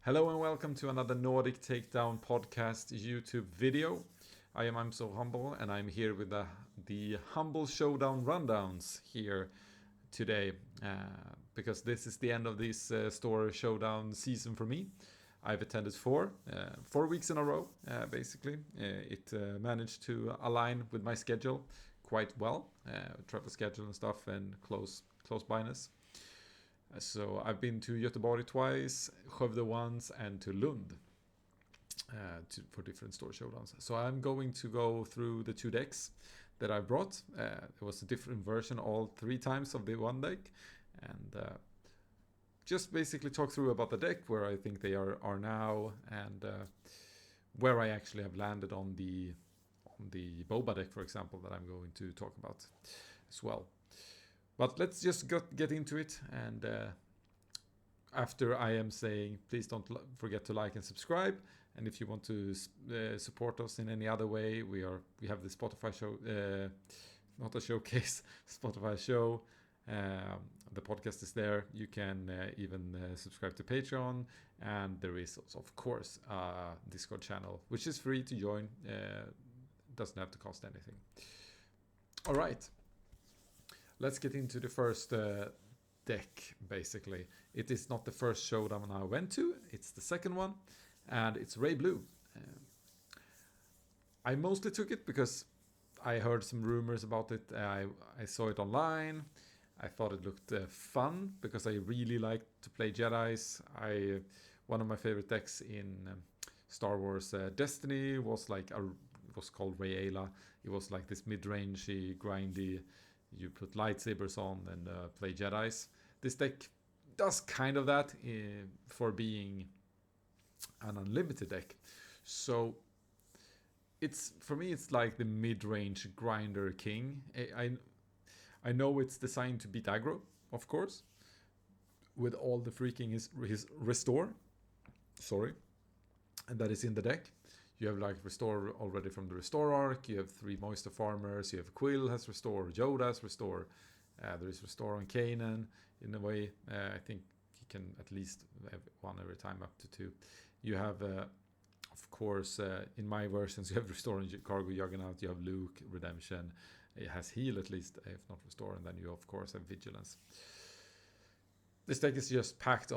Hello and welcome to another Nordic Takedown podcast YouTube video. I'm so humble and I'm here with the humble Showdown rundowns here today because this is the end of this store Showdown season for me. I've attended four weeks in a row basically. It managed to align with my schedule quite well, travel schedule and stuff and close byness. So I've been to Göteborg twice, Skövde once, and to Lund for different store showdowns. So I'm going to go through the two decks that I brought. It was a different version all three times of the one deck, and just basically talk through about the deck, where I think they are now, and where I actually have landed on the Boba deck, for example, that I'm going to talk about as well. But let's just get into it, and after I am saying, please don't forget to like and subscribe. And if you want to support us in any other way, we have the Spotify show, not a showcase, Spotify show. The podcast is there. You can even subscribe to Patreon, and there is also, of course, a Discord channel, which is free to join. Doesn't have to cost anything. All right. Let's get into the first deck, basically. It is not the first showdown I went to, it's the second one, and it's Ray Blue. I mostly took it because I heard some rumors about it. I saw it online. I thought it looked fun because I really like to play Jedis. One of my favorite decks in Star Wars Destiny was called Rayla. It was like this mid-rangey, grindy. You put lightsabers on and play Jedis. This deck does kind of that for being an unlimited deck. So for me it's like the mid-range grinder king. I know it's designed to beat aggro, of course, with all the freaking his restore. And that is in the deck. You have like Restore already from the Restore arc. You have 3 Moisture Farmers. You have Quill has Restore. Yoda has Restore. There is Restore on Kanan. In a way, I think he can at least have 1 every time up to 2. You have, of course, in my versions, you have Restore on Cargo Juggernaut. You have Luke, Redemption. It has Heal at least, if not Restore. And then you, of course, have Vigilance. This deck is just packed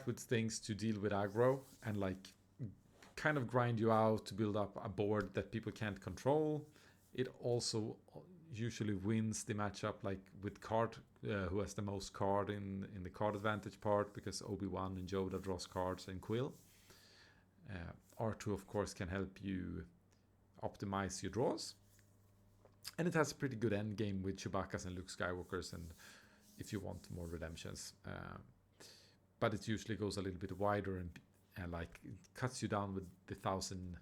with things to deal with aggro and like kind of grind you out to build up a board that people can't control. It also usually wins the matchup like with card, who has the most card in the card advantage part, because Obi-Wan and Yoda draws cards and Quill. R2 of course can help you optimize your draws, and it has a pretty good end game with Chewbacca's and Luke Skywalker's, and if you want more redemptions, but it usually goes a little bit wider and like it cuts you down with the 1,000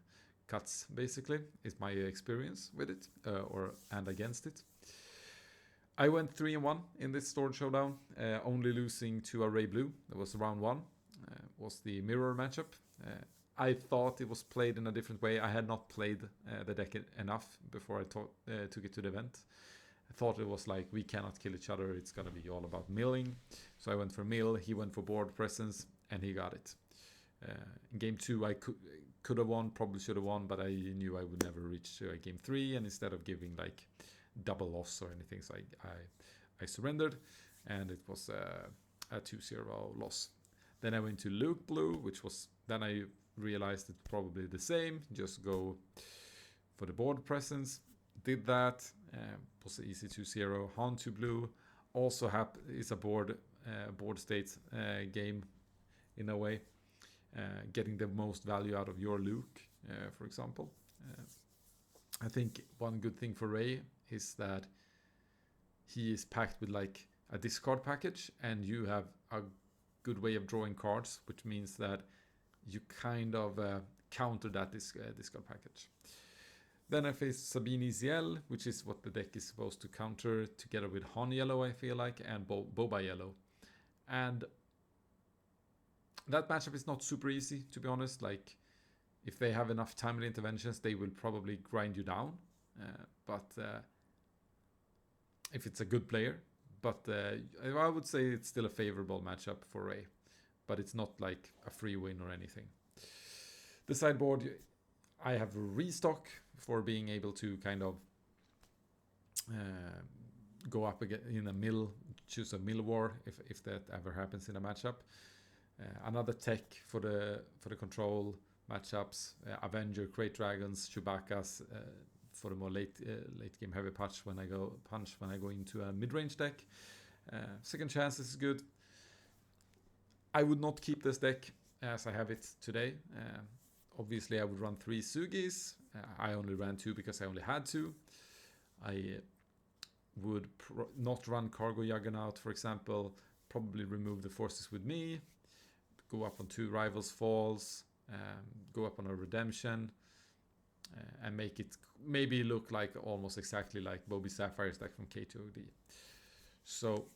cuts, basically, is my experience with it, and against it. I went 3-1 in this Stored Showdown, only losing to a Ray Blue. That was round 1, was the mirror matchup. I thought it was played in a different way. I had not played the deck enough before I took it to the event. I thought it was like, we cannot kill each other, it's gonna be all about milling. So I went for mill, he went for board presence, and he got it. In game 2 I could have won, probably should have won, but I knew I would never reach game 3, and instead of giving like double loss or anything, so I surrendered, and it was a 2-0 loss. Then I went to Luke Blue, then I realized it's probably the same, just go for the board presence. Did that, was an easy 2-0. Han to Blue also is a board state game in a way. Getting the most value out of your Luke, for example. I think one good thing for Ray is that he is packed with like a discard package, and you have a good way of drawing cards, which means that you kind of counter that discard package. Then I faced Sabine Eziel, which is what the deck is supposed to counter, together with Han Yellow, I feel like, and Boba Yellow. And that matchup is not super easy, to be honest. Like, if they have enough timely interventions, they will probably grind you down. But if it's a good player. But I would say it's still a favorable matchup for Ray. but it's not like a free win or anything. The sideboard, I have a restock for being able to kind of go up again in a mill, choose a mill war if that ever happens in a matchup. Another tech for the control matchups, Avenger, Crate Dragons, Chewbacca's for the more late game heavy punch when I go into a mid range deck. Second Chance is good. I would not keep this deck as I have it today. Obviously, I would run 3 Sugis. I only ran 2 because I only had to. I would not run Cargo Juggernaut, for example. Probably remove the Forces with Me. Go up on 2 Rivals Falls. Go up on a Redemption. And make it maybe look like almost exactly like Bobby Sapphire's deck from K2OD. So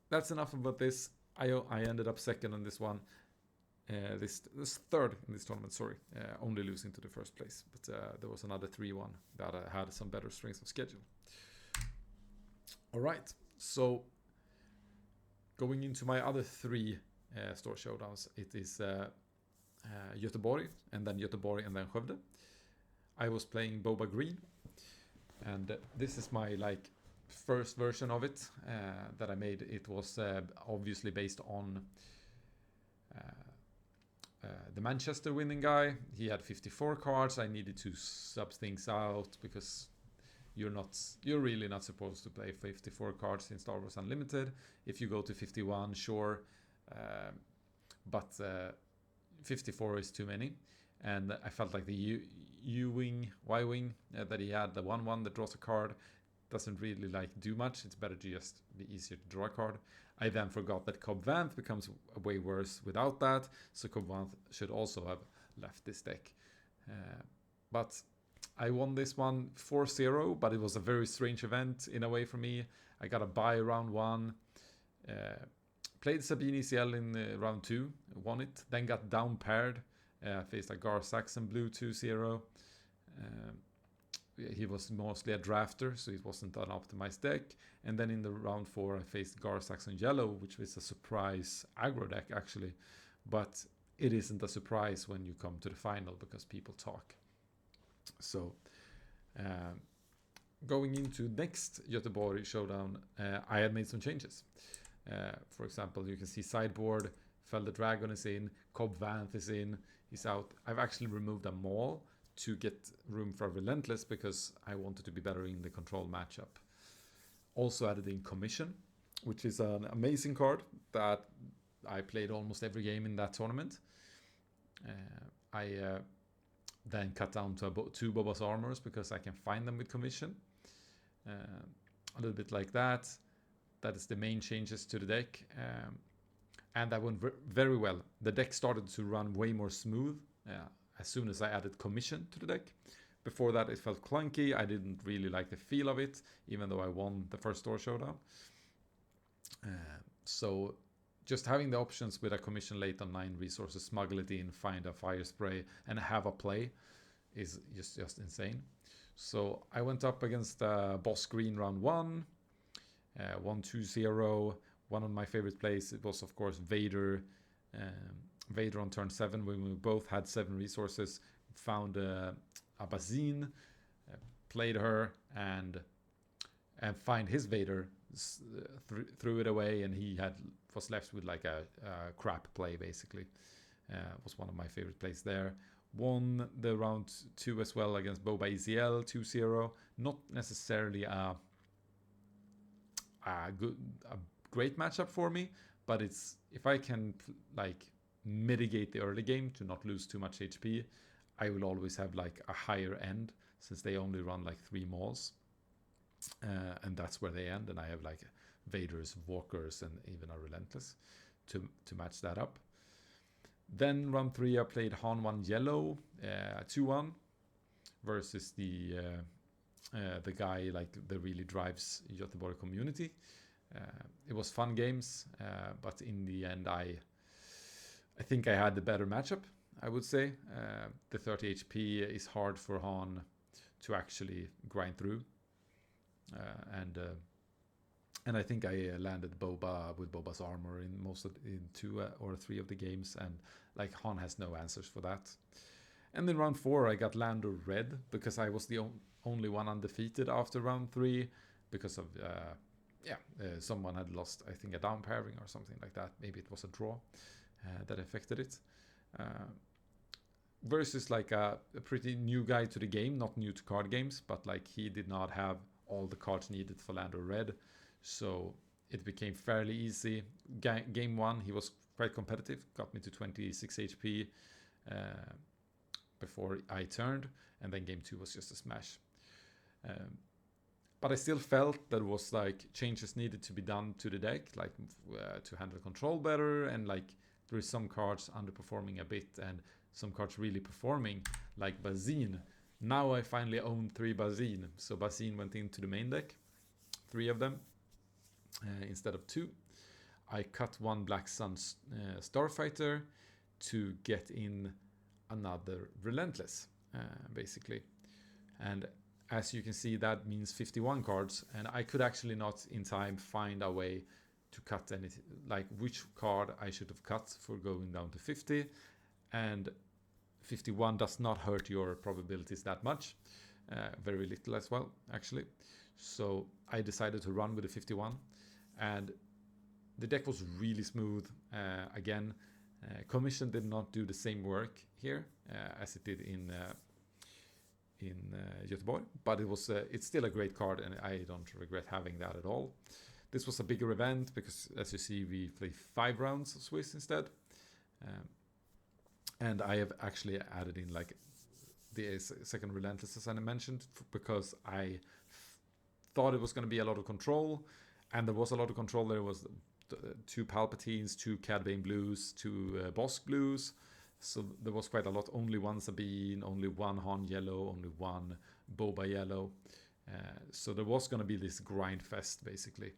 that's enough about this. I ended up second on this one. This third in this tournament, sorry. Only losing to the first place. But there was another 3-1 that had some better strengths of schedule. Alright, so going into my other 3 store showdowns. It is Göteborg, and then Göteborg, and then Skövde. I was playing Boba Green. And this is my like first version of it that I made. It was obviously based on the Manchester winning guy. He had 54 cards. I needed to sub things out because you're really not supposed to play 54 cards in Star Wars Unlimited. If you go to 51, sure, but 54 is too many. And I felt like the Y-wing that he had, the 1/1 that draws a card, doesn't really like do much. It's better to just be easier to draw a card. I then forgot that Cobb Vanth becomes way worse without that, so Cobb Vanth should also have left this deck. But I won this one 4-0, but it was a very strange event in a way for me. I got a bye round 1, played Sabine ECL in round 2, won it, then got down paired, faced a Gar Saxon blue 2-0. He was mostly a drafter, so it wasn't an optimized deck. And then in the round 4, I faced Gar Saxon Yellow, which was a surprise aggro deck actually. But it isn't a surprise when you come to the final because people talk. So going into next Göteborg showdown, I had made some changes. For example, you can see sideboard, Fell the Dragon is in, Cobb Vanth is in, he's out. I've actually removed a Maul to get room for Relentless because I wanted to be better in the control matchup. Also added in Commission, which is an amazing card that I played almost every game in that tournament. I then cut down to 2 Boba's Armors because I can find them with Commission. A little bit like that. That is the main changes to the deck. And that went very well. The deck started to run way more smooth as soon as I added Commission to the deck. Before that, it felt clunky. I didn't really like the feel of it, even though I won the first store showdown. So just having the options with a Commission late on 9 resources, smuggle it in, find a fire spray, and have a play is just insane. So I went up against Boss Green round 1, 1-2-0. One of my favorite plays, it was of course Vader. Vader on turn 7 when we both had 7 resources. Found a Bazine, played her, and find his Vader, threw it away, and he was left with like a crap play basically. Was one of my favorite plays there. Won the round 2 as well against Boba ECL 2-0. Not necessarily a great matchup for me, but it's if I can like mitigate the early game to not lose too much HP, I will always have like a higher end since they only run like 3 mauls, and that's where they end. And I have like Vaders, Walkers, and even a Relentless to match that up. Then round 3 I played Han 1 Yellow 2-1 versus the guy like that really drives Göteborg community. It was fun games, but in the end I think I had the better matchup, I would say. The 30 HP is hard for Han to actually grind through. And And I think I landed Boba with Boba's armor in 2 or 3 of the games, and like Han has no answers for that. And then round 4 I got Lando red because I was the only one undefeated after round 3 because of someone had lost, I think, a down pairing or something like that. Maybe it was a draw that affected it. Versus like a pretty new guy to the game, not new to card games, but like he did not have all the cards needed for Lando red, so it became fairly easy. Game 1 he was quite competitive, got me to 26 HP before I turned, and then game 2 was just a smash. But I still felt there was like changes needed to be done to the deck, like to handle control better, and like there is some cards underperforming a bit and some cards really performing, like Bazine. Now I finally own 3 Bazine, so Bazine went into the main deck, 3 of them instead of 2. I cut 1 Black Sun Starfighter to get in another Relentless, basically. And as you can see, that means 51 cards, and I could actually not in time find a way to cut anything, like which card I should have cut for going down to 50. And 51 does not hurt your probabilities that much, very little as well, actually. So I decided to run with the 51, and the deck was really smooth. Again, Commission did not do the same work here as it did in Göteborg, but it's still a great card, and I don't regret having that at all. This was a bigger event because, as you see, we play 5 rounds of Swiss instead. And I have actually added in like the second Relentless, as I mentioned, because I thought it was going to be a lot of control, and there was a lot of control. There was 2 Palpatines, 2 Cad Bane Blues, 2 Bosk Blues, so there was quite a lot. Only 1 Sabine, only 1 Han Yellow, only 1 Boba Yellow. So there was going to be this grind fest, basically.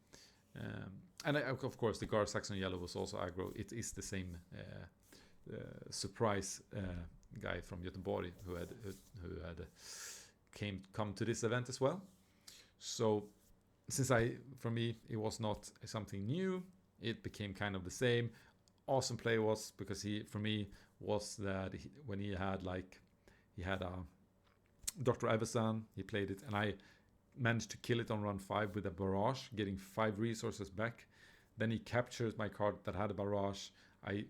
And of course, the Gar Saxon Yellow was also aggro. It is the same surprise guy from Göteborg who had come to this event as well. So since for me it was not something new, it became kind of the same. Awesome play was because for me was that when he had a Dr. Everson, he played it, and I managed to kill it on round 5 with a barrage, getting 5 resources back. Then he captures my card that had a barrage. I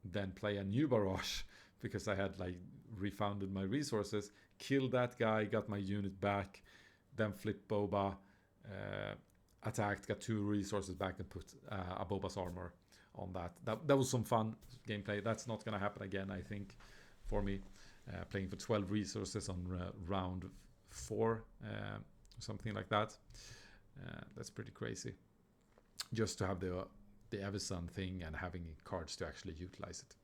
then play a new barrage because I had like refounded my resources, killed that guy, got my unit back, then flipped Boba, attacked, got 2 resources back, and put a Boba's armor on that. That was some fun gameplay. That's not going to happen again, I think, for me. Playing for 12 resources on round 4, something like that. That's pretty crazy. Just to have the Everson thing and having cards to actually utilize it.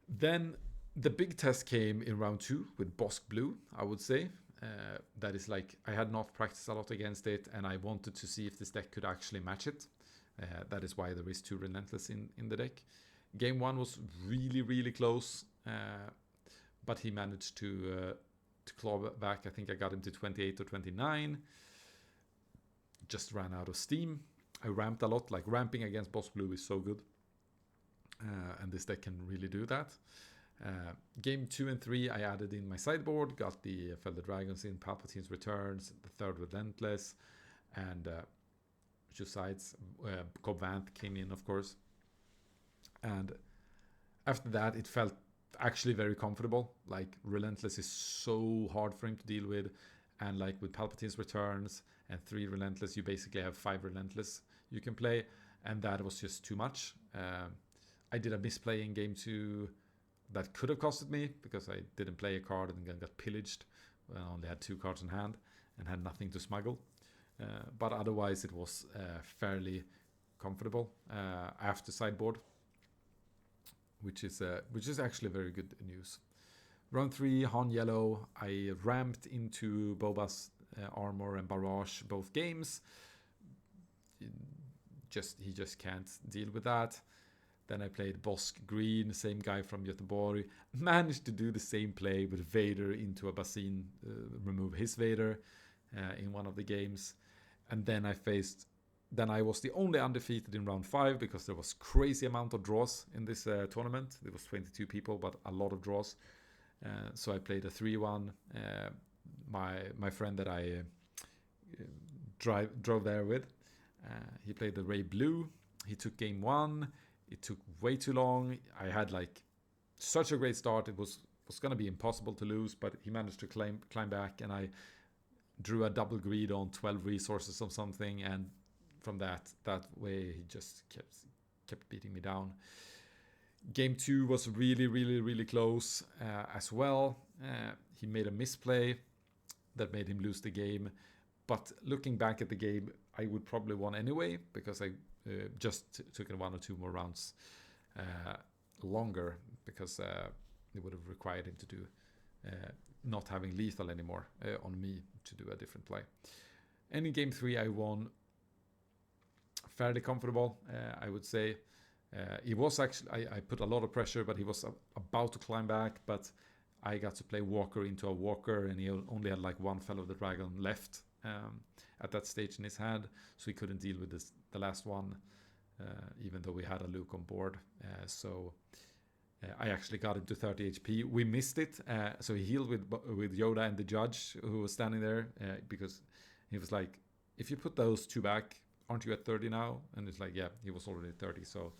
Then the big test came in round 2 with Bosk Blue, I would say. That is like, I had not practiced a lot against it, and I wanted to see if this deck could actually match it. That is why there is 2 Relentless in the deck. Game 1 was really, really close, but he managed to claw back. I think I got him to 28 or 29. Just ran out of steam. I ramped a lot. Like, ramping against Bosk Blue is so good. And this deck can really do that. Game 2 and 3, I added in my sideboard. Got the Felder Dragons in, Palpatine's Returns, the 3rd Relentless, and 2 sides. Cobb Vanth came in, of course. And after that, it felt actually very comfortable. Like, Relentless is so hard for him to deal with. And like with Palpatine's Returns and 3 Relentless, you basically have 5 Relentless you can play. And that was just too much. I did a misplay in game 2 that could have costed me because I didn't play a card and then got pillaged when I only had 2 cards in hand and had nothing to smuggle. But otherwise, it was fairly comfortable after sideboard, which is actually very good news. Round 3, Han Yellow. I ramped into Boba's armor and barrage both games. He just can't deal with that. Then I played Bosk Green, same guy from Göteborg. Managed to do the same play with Vader into a Basin, remove his Vader in one of the games. And then I was the only undefeated in round 5 because there was crazy amount of draws in this tournament. There was 22 people, but a lot of draws. So I played a 3-1. My friend that I drove there with, he played the Ray Blue. He took game 1. It took way too long. I had like such a great start. It was going to be impossible to lose, but he managed to climb back, and I drew a double greed on 12 resources or something, and from that way he just kept beating me down. Game 2 was really, really, really close as well. He made a misplay that made him lose the game, but looking back at the game, I would probably won anyway because I just took in 1 or 2 more rounds longer, because it would have required him to do not having lethal anymore on me to do a different play. And in game 3 I won fairly comfortable, I would say. He was actually, I put a lot of pressure, but he was about to climb back, but I got to play Walker into a Walker, and he only had like 1 Fellow of the Dragon left at that stage in his hand, so he couldn't deal with the last one, even though we had a Luke on board. So I actually got him to 30 HP. We missed it, so he healed with Yoda and the judge who was standing there, because he was like, if you put those 2 back, aren't you at 30 now? And it's like, yeah, he was already at 30. So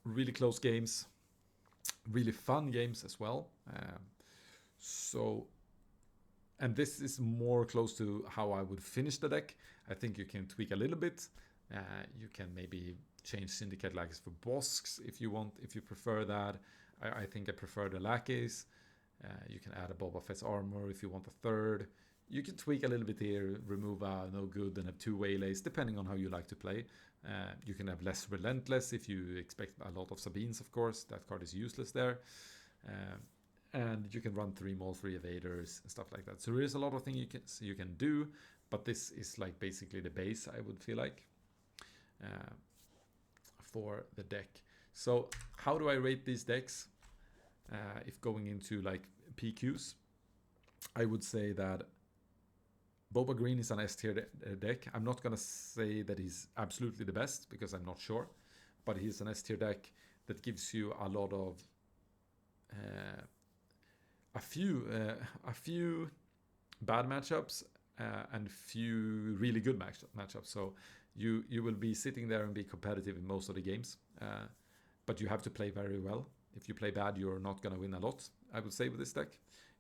really close games, really fun games as well. And this is more close to how I would finish the deck. I think you can tweak a little bit. You can maybe change Syndicate Lackeys for Bosks if you want, if you prefer that. I think I prefer the Lackeys. You can add a Boba Fett's armor if you want a 3rd. You can tweak a little bit here, remove a no good and have 2 Waylays, depending on how you like to play. You can have less Relentless if you expect a lot of Sabines, of course. That card is useless there. And you can run 3 Maul 3 Evaders and stuff like that. So there is a lot of things you can do, but this is like basically the base, I would feel like, for the deck. So how do I rate these decks? If going into like PQs, I would say that Boba Green is an S tier deck. I'm not going to say that he's absolutely the best because I'm not sure, but he's an S tier deck that gives you a lot of a few bad matchups and few really good matchups. So you will be sitting there and be competitive in most of the games, but you have to play very well. If you play bad, you're not going to win a lot, I would say, with this deck.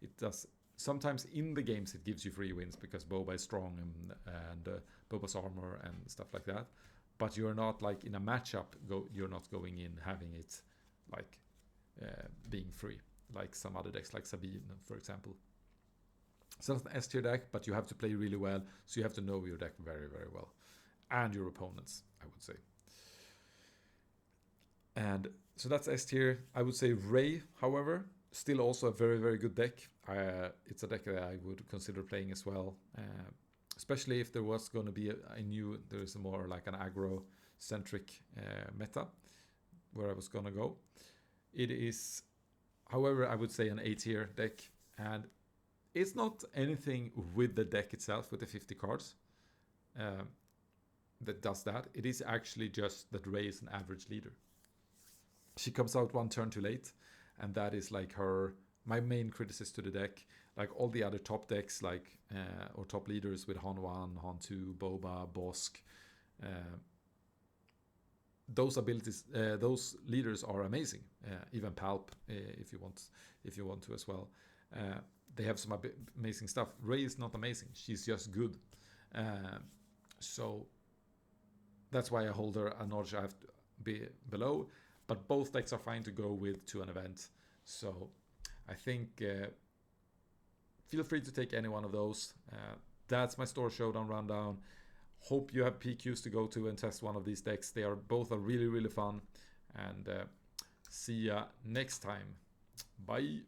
It does. Sometimes in the games it gives you free wins because Boba is strong and Boba's armor and stuff like that. But you're not like in a matchup, you're not going in having it like being free, like some other decks like Sabine, for example. So it's an S tier deck, but you have to play really well. So you have to know your deck very, very well. And your opponents, I would say. And so that's S tier. I would say Ray, however, still also a very, very good deck. It's a deck that I would consider playing as well, especially if there was going to be there's more like an aggro-centric meta where I was going to go. It is, however, I would say an A tier deck, and it's not anything with the deck itself, with the 50 cards, that does that. It is actually just that Ray is an average leader. She comes out 1 turn too late, and that is like my main criticism to the deck. Like all the other top decks, like or top leaders with Han 1, Han 2, Boba, Bosk, those abilities, those leaders are amazing. Even Palp, if you want to as well. They have some amazing stuff. Ray is not amazing. She's just good. So that's why I hold her a notch I have to be below. But both decks are fine to go with to an event. So I think feel free to take any one of those. That's my store showdown rundown. Hope you have PQs to go to and test one of these decks. They are both really, really fun. And see ya next time. Bye.